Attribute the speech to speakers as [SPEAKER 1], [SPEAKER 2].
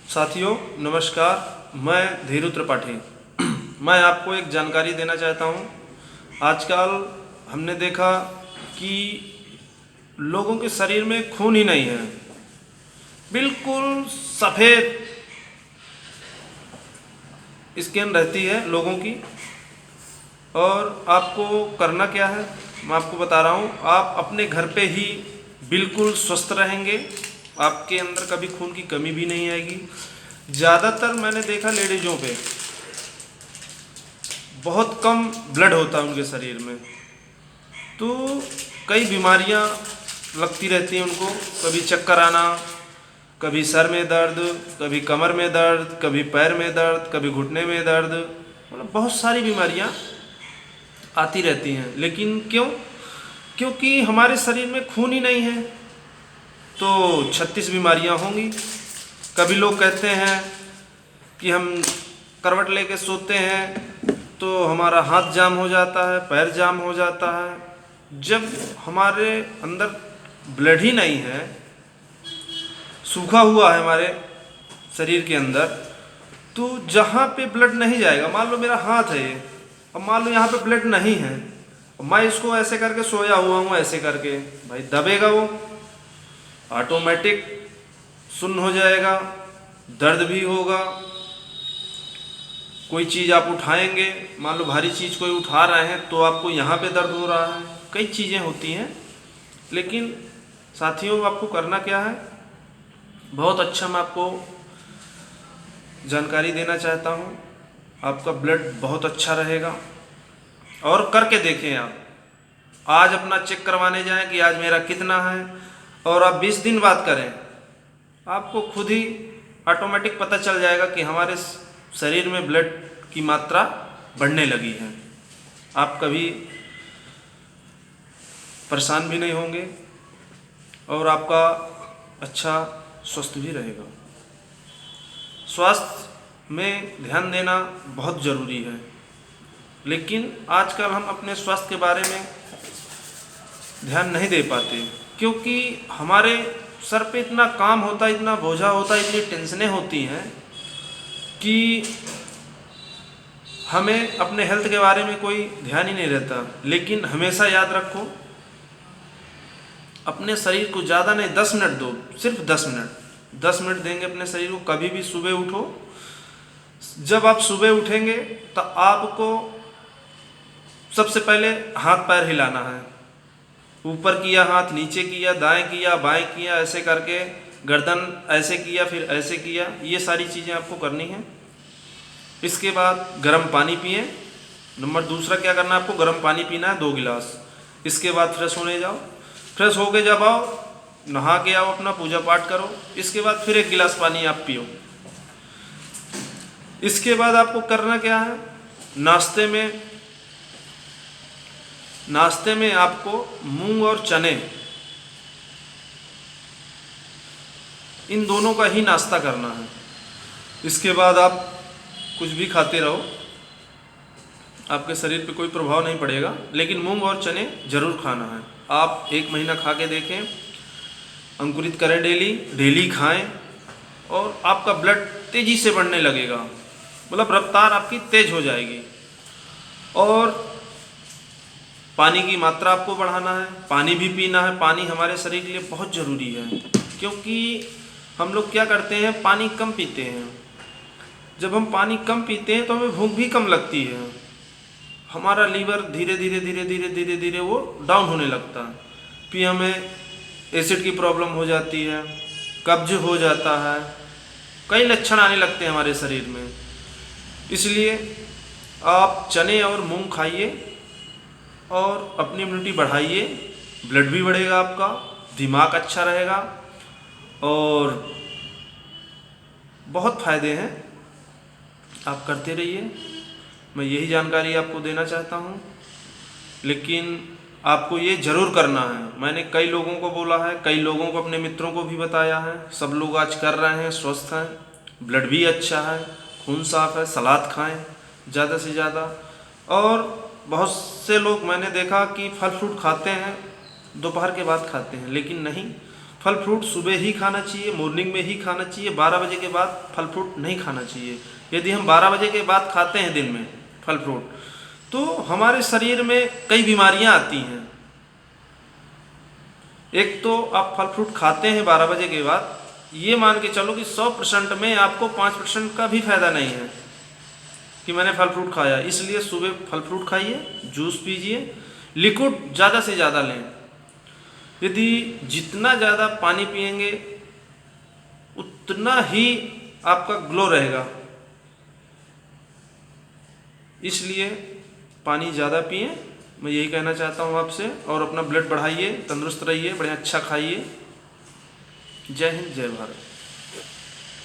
[SPEAKER 1] साथियों नमस्कार, मैं धीरू त्रिपाठी। मैं आपको एक जानकारी देना चाहता हूँ। आजकल हमने देखा कि लोगों के शरीर में खून ही नहीं है, बिल्कुल सफ़ेद स्किन रहती है लोगों की। और आपको करना क्या है, मैं आपको बता रहा हूँ। आप अपने घर पे ही बिल्कुल स्वस्थ रहेंगे, आपके अंदर कभी खून की कमी भी नहीं आएगी। ज़्यादातर मैंने देखा लेडीज़ों पे बहुत कम ब्लड होता है उनके शरीर में, तो कई बीमारियां लगती रहती हैं उनको। कभी चक्कर आना, कभी सर में दर्द, कभी कमर में दर्द, कभी पैर में दर्द, कभी घुटने में दर्द, मतलब बहुत सारी बीमारियां आती रहती हैं। लेकिन क्यों? क्योंकि हमारे शरीर में खून ही नहीं है, तो 36 बीमारियां होंगी। कभी लोग कहते हैं कि हम करवट लेके सोते हैं तो हमारा हाथ जाम हो जाता है, पैर जाम हो जाता है। जब हमारे अंदर ब्लड ही नहीं है, सूखा हुआ है हमारे शरीर के अंदर, तो जहाँ पे ब्लड नहीं जाएगा, मान लो मेरा हाथ है ये, अब मान लो यहाँ पे ब्लड नहीं है, मैं इसको ऐसे करके सोया हुआ हूँ, ऐसे करके भाई दबेगा, वो ऑटोमेटिक सुन्न हो जाएगा, दर्द भी होगा। कोई चीज़ आप उठाएंगे, मान लो भारी चीज़ कोई उठा रहे हैं तो आपको यहाँ पे दर्द हो रहा है। कई चीज़ें होती हैं। लेकिन साथियों, आपको करना क्या है, बहुत अच्छा मैं आपको जानकारी देना चाहता हूँ। आपका ब्लड बहुत अच्छा रहेगा, और करके देखें। आप आज अपना चेक करवाने जाएं कि आज मेरा कितना है, और आप 20 दिन बाद करें, आपको खुद ही ऑटोमेटिक पता चल जाएगा कि हमारे शरीर में ब्लड की मात्रा बढ़ने लगी है। आप कभी परेशान भी नहीं होंगे, और आपका अच्छा स्वस्थ भी रहेगा। स्वास्थ्य में ध्यान देना बहुत ज़रूरी है, लेकिन आजकल हम अपने स्वास्थ्य के बारे में ध्यान नहीं दे पाते, क्योंकि हमारे सर पे इतना काम होता है, इतना बोझा होता है, इतनी टेंशनें होती हैं कि हमें अपने हेल्थ के बारे में कोई ध्यान ही नहीं रहता। लेकिन हमेशा याद रखो, अपने शरीर को ज़्यादा नहीं 10 मिनट दो, सिर्फ 10 मिनट देंगे अपने शरीर को। कभी भी सुबह उठो, जब आप सुबह उठेंगे तो आपको सबसे पहले हाथ पैर हिलाना है। ऊपर किया हाथ, नीचे किया, दाएं किया, बाएं किया, ऐसे करके गर्दन ऐसे किया, फिर ऐसे किया। ये सारी चीज़ें आपको करनी है। इसके बाद गर्म पानी पिए। नंबर दूसरा क्या करना है, आपको गर्म पानी पीना है 2 गिलास। इसके बाद फ्रेश होने जाओ। फ्रेश होके जब आओ, नहा के आओ, अपना पूजा पाठ करो। इसके बाद फिर 1 गिलास पानी आप पियो। इसके बाद आपको करना क्या है, नाश्ते में आपको मूंग और चने, इन दोनों का ही नाश्ता करना है। इसके बाद आप कुछ भी खाते रहो, आपके शरीर पे कोई प्रभाव नहीं पड़ेगा, लेकिन मूंग और चने ज़रूर खाना है। आप 1 महीना खा के देखें, अंकुरित करें, डेली खाएं, और आपका ब्लड तेज़ी से बढ़ने लगेगा, मतलब रफ्तार आपकी तेज़ हो जाएगी। और पानी की मात्रा आपको बढ़ाना है, पानी भी पीना है। पानी हमारे शरीर के लिए बहुत ज़रूरी है, क्योंकि हम लोग क्या करते हैं, पानी कम पीते हैं। जब हम पानी कम पीते हैं तो हमें भूख भी कम लगती है। हमारा लीवर धीरे धीरे वो डाउन होने लगता है, फिर हमें एसिड की प्रॉब्लम हो जाती है, कब्ज हो जाता है, कई लक्षण आने लगते हैं हमारे शरीर में। इसलिए आप चने और मूंग खाइए और अपनी इम्यूनिटी बढ़ाइए। ब्लड भी बढ़ेगा आपका, दिमाग अच्छा रहेगा, और बहुत फ़ायदे हैं। आप करते रहिए। मैं यही जानकारी आपको देना चाहता हूँ, लेकिन आपको ये ज़रूर करना है। मैंने कई लोगों को बोला है, कई लोगों को, अपने मित्रों को भी बताया है। सब लोग आज कर रहे हैं, स्वस्थ हैं, ब्लड भी अच्छा है, खून साफ है। सलाद खाएं ज़्यादा से ज़्यादा। और बहुत से लोग मैंने देखा कि फल फ्रूट खाते हैं, दोपहर के बाद खाते हैं, लेकिन नहीं, फल फ्रूट सुबह ही खाना चाहिए, मॉर्निंग में ही खाना चाहिए। 12 बजे के बाद फल फ्रूट नहीं खाना चाहिए। यदि हम 12 बजे के बाद खाते हैं दिन में फल फ्रूट, तो हमारे शरीर में कई बीमारियां आती हैं। एक तो आप फल फ्रूट खाते हैं 12 बजे के बाद, ये मान के चलो कि 100% में आपको 5% का भी फायदा नहीं है कि मैंने फल फ्रूट खाया। इसलिए सुबह फल फ्रूट खाइए, जूस पीजिए, लिक्विड ज़्यादा से ज़्यादा लें। यदि जितना ज़्यादा पानी पिएंगे उतना ही आपका ग्लो रहेगा। इसलिए पानी ज़्यादा पिएं, मैं यही कहना चाहता हूँ आपसे। और अपना ब्लड बढ़ाइए, तंदुरुस्त रहिए, बढ़िया अच्छा खाइए। जय हिंद, जय भारत।